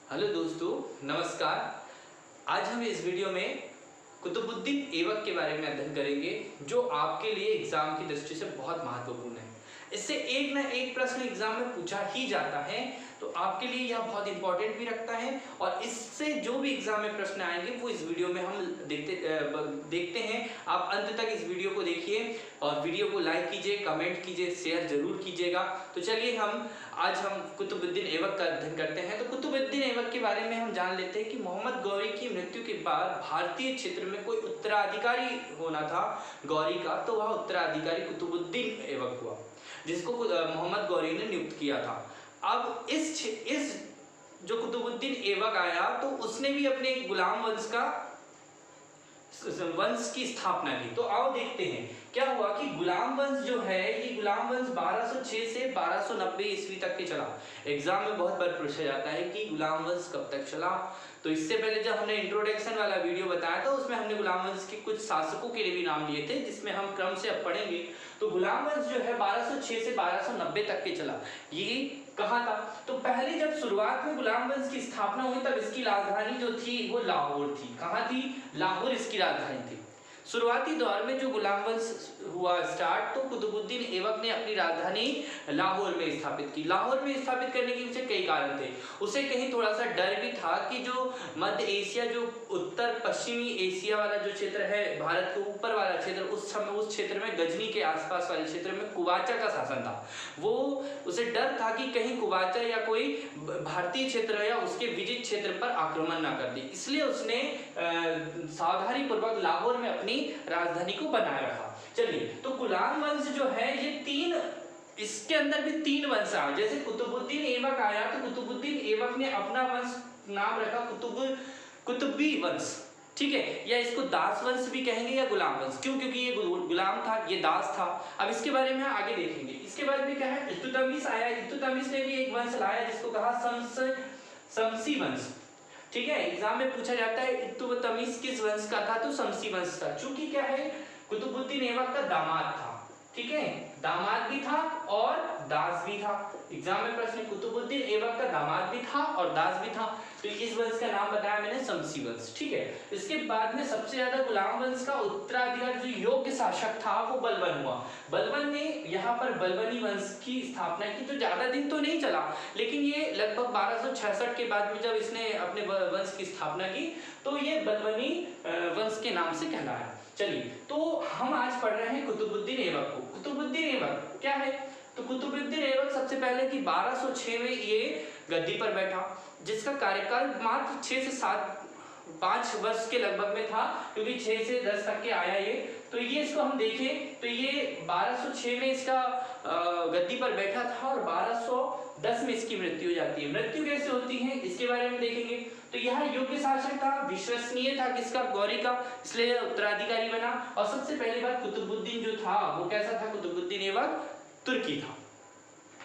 Hello दोस्तों, नमस्कार। आज हम इस वीडियो में कुतुबुद्दीन ऐबक के बारे में अध्ययन करेंगे, जो आपके लिए एग्जाम की दृष्टि से बहुत महत्वपूर्ण है। इससे एक ना एक प्रश्न एग्जाम में पूछा ही जाता है, तो आपके लिए यह बहुत इंपॉर्टेंट भी रखता है। और इससे जो भी एग्जाम में प्रश्न आएंगे वो इस वीडियो में हम देखते हैं। आप अंत तक इस वीडियो को देखिए और वीडियो को लाइक कीजिए, कमेंट कीजिए, शेयर जरूर कीजिएगा। तो चलिए आज हम कुतुबुद्दीन ऐबक का अध्ययन करते हैं। तो कुतुबुद्दीन ऐबक के बारे में हम जान लेते हैं कि मोहम्मद गौरी की मृत्यु के बाद भारतीय क्षेत्र में कोई उत्तराधिकारी होना था गौरी का, तो वह उत्तराधिकारी कुतुबुद्दीन ऐबक हुआ, जिसको मोहम्मद गौरी ने नियुक्त किया था। अब इस जो कुतुबुद्दीन ऐबक आया तो उसने भी अपने गुलाम वंश की स्थापना की। तो आओ देखते हैं क्या हुआ कि गुलाम वंश जो है, ये गुलाम वंश 1206 से 1290 ईस्वी तक के चला। एग्जाम में बहुत बार पूछा जाता है कि गुलाम वंश कब तक चला। तो इससे पहले जब हमने इंट्रोडक्शन वाला वीडियो बताया था, उसमें हमने गुलाम वंश के कुछ शासकों के भी नाम लिए थे, जिसमें हम क्रम से अब पढ़ेंगे। तो गुलाम वंश जो है 1206 से 1290 तक के चला। ये कहाँ था? तो पहले जब शुरुआत में गुलाम वंश की स्थापना हुई तब इसकी राजधानी जो थी वो लाहौर थी। कहाँ थी? लाहौर इसकी राजधानी थी। शुरुआती दौर में जो गुलाम वंश हुआ स्टार्ट, तो कुतुबुद्दीन ऐबक ने अपनी राजधानी लाहौर में स्थापित की। लाहौर में स्थापित करने के पीछे कई कारण थे। उसे कहीं थोड़ा सा डर भी था कि जो मध्य एशिया, जो उत्तर पश्चिमी एशिया वाला जो क्षेत्र है, भारत के ऊपर वाला क्षेत्र, उस समय उस क्षेत्र में गजनी के आसपास वाले क्षेत्र में कुबाचा का शासन था। वो उसे डर था कि कहीं कुबाचा या कोई भारतीय क्षेत्र या उसके विजित क्षेत्र पर आक्रमण ना कर दे, इसलिए उसने सावधानी पूर्वक लाहौर में अपनी राजधानी को बनाए रखा। चलिए, तो गुलाम वंश जो है ये इसके अंदर भी तीन वंश आए। जैसे कुतुबुद्दीन ऐबक आया तो कुतुबुद्दीन ऐबक ने अपना वंश नाम रखा कुतुबी वंश, ठीक है, या इसको दास वंश भी कहेंगे या गुलाम वंश। क्यों? क्योंकि ये गुलाम था, ये दास था। अब इसके बारे में आगे देखेंगे। इसके बाद भी क्या है, इल्तुतमिश आया। इल्तुतमिश ने भी एक वंश लाया जिसको कहा शमसी वंश, ठीक है। एग्जाम में पूछा जाता है इल्तुतमिश किस वंश का था, तो शमसी वंश का। चूंकि क्या है, कुतुबुद्दीन ऐबक का दामाद था, ठीक है, दामाद भी था और दास भी था। एग्जाम में प्रश्न, कुतुबुद्दीन ऐबक का दामाद भी था और दास भी था, तो इस वंश का नाम बताया मैंने शमसी वंश, ठीक है। इसके बाद में सबसे ज्यादा गुलाम वंश का उत्तराधिकारी जो योग्य शासक था वो बलबन हुआ। बलबन ने यहाँ पर बलबनी वंश की स्थापना की। तो ज्यादा दिन तो नहीं चला, लेकिन ये लगभग 1266 के बाद में जब इसने अपने वंश की स्थापना की तो ये बलबनी वंश के नाम से कहलाया। चलिए, तो हम आज पढ़ रहे हैं कुतुबुद्दीन ऐबक को। कुतुबुद्दीन ऐबक क्या है? तो कुतुबुद्दीन ऐबक सबसे पहले कि 1206 में ये गद्दी पर बैठा, जिसका कार्यकाल मात्र 6 से 5 वर्ष के लगभग में था, क्योंकि 6 से 10 तक के आया ये। तो ये इसको हम देखें तो ये 1206 में इसका गद्दी पर बैठा था और 1210 में इसकी मृत्यु हो जाती है। मृत्यु कैसे होती है इसके बारे में देखेंगे। तो यह योग्य शासक था, विश्वसनीय था किसका? गौरी का, इसलिए उत्तराधिकारी बना। और सबसे पहली बार कुतुबुद्दीन जो था वो कैसा था? कुतुबुद्दीन ऐबक तुर्की था,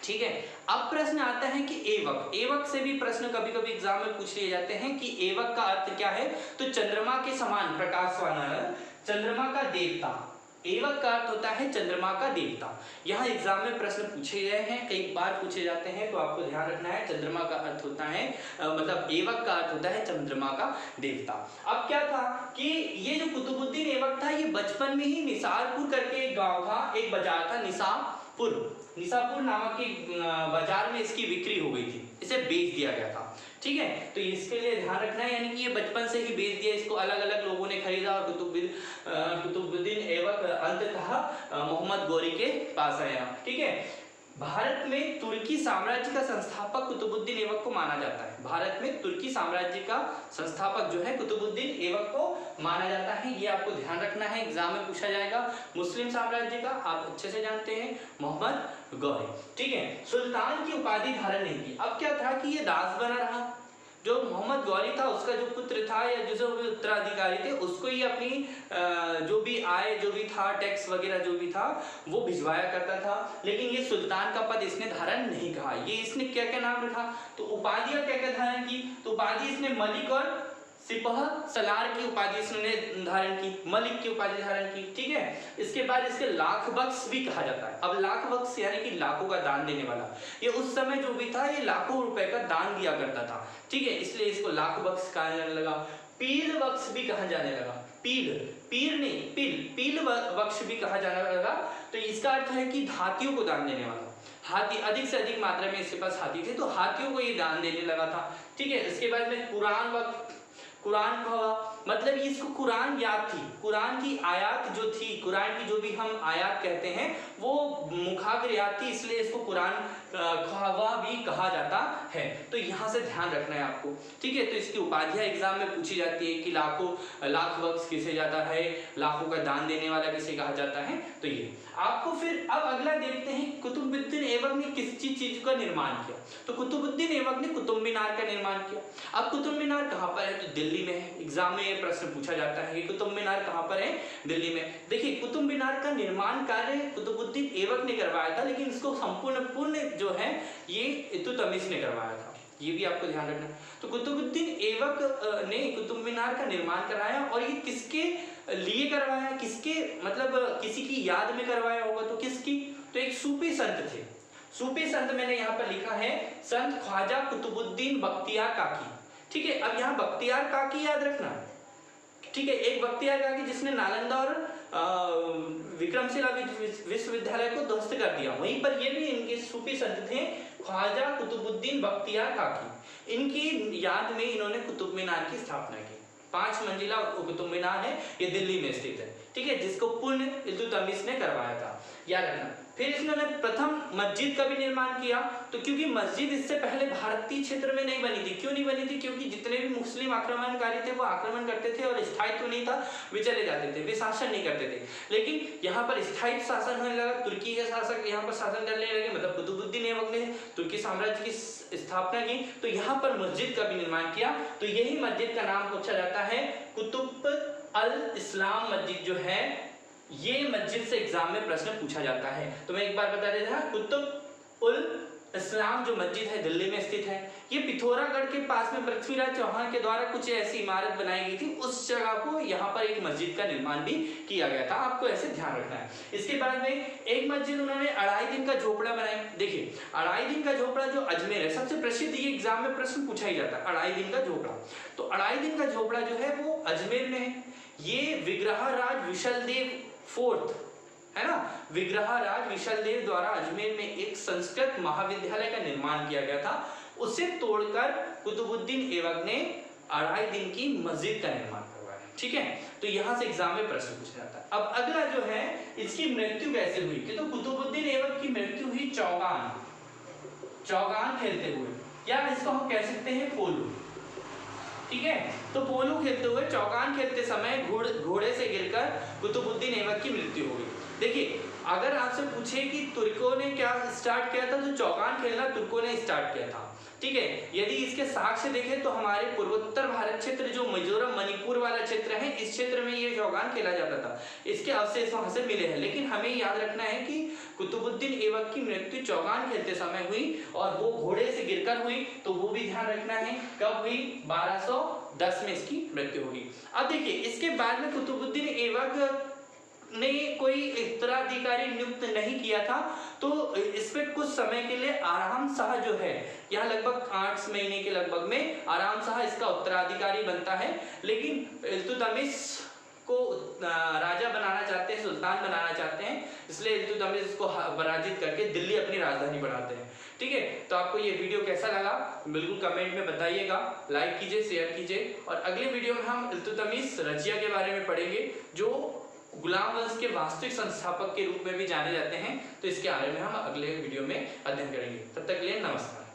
ठीक है। अब प्रश्न आता है कि ऐबक से भी प्रश्न कभी कभी एग्जाम में पूछ लिए जाते हैं कि ऐबक का अर्थ क्या है? तो चंद्रमा के समान प्रकाशवान, चंद्रमा का देवता। ऐबक का अर्थ होता है चंद्रमा का देवता। यहाँ एग्जाम में प्रश्न पूछे गए हैं, कई बार पूछे जाते हैं, तो आपको ध्यान रखना है। चंद्रमा का अर्थ होता है मतलब ऐबक का अर्थ होता है चंद्रमा का देवता। अब क्या था कि ये जो कुतुबुद्दीन ऐबक था, ये बचपन में ही निसारपुर करके एक गाँव था, एक बाजार था, निसापुर नामक एक बाजार में इसकी बिक्री हो गई थी, इसे बेच दिया गया था, ठीक है। तो इसके लिए ध्यान रखना है, यानी कि ये बचपन से ही बेच दिया, इसको अलग अलग लोगों ने खरीदा और कुतुबुद्दीन ऐबक अंततः मोहम्मद गौरी के पास आया, ठीक है। भारत में तुर्की साम्राज्य का संस्थापक कुतुबुद्दीन ऐबक को माना जाता है। भारत में तुर्की साम्राज्य का संस्थापक जो है कुतुबुद्दीन ऐबक को माना जाता है, ये आपको ध्यान रखना है, एग्जाम में पूछा जाएगा। मुस्लिम साम्राज्य का आप अच्छे से जानते हैं, मोहम्मद गौरी, ठीक है। सुल्तान की उपाधि धारण नहीं की। अब क्या था कि ये दास बना रहा। जो मोहम्मद गौरी था उसका जो पुत्र था या जो उत्तराधिकारी थे, उसको ही अपनी जो भी आय जो भी था, टैक्स वगैरह जो भी था वो भिजवाया करता था। लेकिन ये सुल्तान का पद इसने धारण नहीं कहा। ये इसने क्या क्या नाम रखा? तो उपाधियां क्या क्या धारण की? तो उपाधि इसने मलिक और सिपह सलार की उपाधि इसने धारण की, मलिक की उपाधि धारण की, ठीक है। इसके बाद इसके लाख बख्श भी कहा जाता है। अब लाख बख्श यानी कि लाखों का दान देने वाला, ये उस समय जो भी था ये लाखों रुपए का दान दिया करता था, ठीक है, इसलिए इसको लाख बख्श कहा जाने लगा। पील बख्श भी कहा जाने लगा, पीर नहीं पील बख्श भी कहा जाने लगा। तो इसका अर्थ है कि हाथियों को दान देने वाला, हाथी अधिक से अधिक मात्रा में इसके पास हाथी थे तो हाथियों को ये दान देने लगा था, ठीक है। इसके बाद में कुरान का मतलब इसको कुरान याद थी, कुरान की आयत जो थी, कुरान की जो भी हम आयत कहते हैं वो मुखाग्र याद थी, इसलिए इसको कुरान ख्वावा भी कहा जाता है। तो यहाँ से ध्यान रखना है आपको, ठीक है। तो इसकी उपाधियां एग्जाम में पूछी जाती है कि लाख बख्श किसे जाता है, लाखों का दान देने वाला किसे कहा जाता है। तो ये आपको फिर अब अगला देखते हैं कुतुबुद्दीन ऐबक ने किस चीज का निर्माण किया। तो कुतुबुद्दीन ऐबक ने कुतुब मीनार का निर्माण किया। अब कुतुब मीनार कहाँ पर है, तो दिल्ली में है। एग्जाम में ये प्रश्न पूछा जाता है कि कुतुब मीनार कहाँ पर है, दिल्ली में। देखिए कुतुब मीनार का निर्माण कार्य कुतुबुद्दीन ऐबक ने करवाया था, लेकिन इसको संपूर्ण जो है ये इल्तुतमिश ने करवाया था, ये भी आपको ध्यान रखना। तो कुतुबुद्दीन ऐबक ने कुतुब मीनार का निर्माण कराया और ये किसके लिए करवाया, किसके मतलब किसी की याद में करवाया होगा, तो किसकी, तो एक सूफी संत थे। सूफी संत मैंने यहाँ पर लिखा है संत ख्वाजा कुतुबुद्दीन बख्तियार काकी, ठीक है। अब यहाँ बख्तियार काकी याद रखना, ठीक है। एक बख्तियार काकी जिसने नालंदा और विक्रमशिला विश्वविद्यालय को ध्वस्त कर दिया, वहीं पर ये भी इनके सूफी संत थे ख्वाजा कुतुबुद्दीन बख्तियार काकी। इनकी याद में इन्होंने कुतुब मीनार की स्थापना की। 5 मंजिला कुतुब मीनार है, ये दिल्ली में स्थित है, ठीक है, जिसको पुण्य इल्तुतमिश ने करवाया था, याद रखना। फिर इन्होंने प्रथम मस्जिद का भी निर्माण किया। तो क्योंकि मस्जिद इससे पहले भारतीय क्षेत्र में नहीं बनी थी, क्यों नहीं बनी थी, क्योंकि जितने भी मुस्लिम आक्रमणकारी थे वो आक्रमण करते थे और स्थायित्व नहीं था, वे चले जाते थे, वे शासन नहीं करते थे। लेकिन यहाँ पर स्थायी शासन होने लगा, तुर्की के शासक यहाँ पर शासन करने लगे, मतलब कुतुबुद्दीन ऐबक ने तुर्की साम्राज्य की स्थापना की, तो यहाँ पर मस्जिद का भी निर्माण किया। तो यही मस्जिद का नाम पूछा जाता है कुतुब अल इस्लाम मस्जिद जो है, ये मस्जिद से एग्जाम में प्रश्न पूछा जाता है। तो मैं एक बार बता देता हूं, कुतुब उल इस्लाम जो मस्जिद है दिल्ली में स्थित है। ये पिथौरागढ़ के पास में पृथ्वीराज चौहान के द्वारा कुछ ऐसी इमारत बनाई गई थी, उस जगह को यहाँ पर एक मस्जिद का निर्माण भी किया गया था, आपको ऐसे ध्यान रखना है। इसके बाद में एक मस्जिद उन्होंने 2.5 दिन का झोपड़ा बनाई। देखिए 2.5 दिन का झोपड़ा जो अजमेर है, सबसे प्रसिद्ध, ये एग्जाम में प्रश्न पूछा ही जाता है 2.5 दिन का झोपड़ा। तो 2.5 दिन का झोपड़ा जो है वो अजमेर में है। ये विग्रहराज विशलदेव फोर्थ है ना, विग्रहराज विशलदेव द्वारा अजमेर में एक संस्कृत महाविद्यालय का निर्माण किया गया था। उसे तोड़कर कुतुबुद्दीन ऐबक ने 2.5 दिन की मस्जिद का निर्माण करवाया, ठीक है। तो यहाँ से एग्जाम में प्रश्न पूछा जाता है। अब अगला जो है, इसकी मृत्यु कैसे हुई, कि तो कुतुबुद्दीन ऐबक की मृत्यु हुई चौगान खेलते हुए, या इसको हम कह सकते हैं पोलो, ठीक है। तो पोलो खेलते हुए चौगान खेलते समय घोड़े से गिरकर कुतुबुद्दीन ऐबक की मृत्यु हो गई। देखिए अगर आपसे पूछे कि तुर्कों ने क्या स्टार्ट किया था, तो चौगान खेलना तुर्कों ने स्टार्ट किया था, ठीक है। यदि इसके साक्ष्य देखें तो हमारे पूर्वोत्तर भारत क्षेत्र जो मिजोरम मणिपुर वाला क्षेत्र है, इस क्षेत्र में ये चौगान खेला जाता था, इसके अवशेष वहां से मिले हैं। लेकिन हमें याद रखना है कि कुतुबुद्दीन ऐबक की मृत्यु चौगान खेलते समय हुई और वो घोड़े से गिरकर हुई, तो वो भी ध्यान रखना है। कब हुई, 1210 में इसकी मृत्यु होगी। अब देखिए इसके बाद में कुतुबुद्दीन ऐबक ने कोई उत्तराधिकारी नियुक्त नहीं किया था, तो इस पे कुछ समय के लिए आराम शाह जो है, यहाँ लगभग 8 महीने के लगभग में आराम शाह इसका उत्तराधिकारी बनता है। लेकिन इल्तुतमिश को राजा बनाना चाहते हैं, सुल्तान बनाना चाहते हैं, इसलिए इल्तुतमिश इसको पराजित करके दिल्ली अपनी राजधानी बनाते हैं, ठीक है। तो आपको ये वीडियो कैसा लगा बिल्कुल कमेंट में बताइएगा, लाइक कीजिए, शेयर कीजिए। और अगले वीडियो में हम इल्तुतमिश रजिया के बारे में पढ़ेंगे, जो गुलाम वंश के वास्तविक संस्थापक के रूप में भी जाने जाते हैं। तो इसके बारे में हम अगले वीडियो में अध्ययन करेंगे। तब तक के लिए नमस्कार।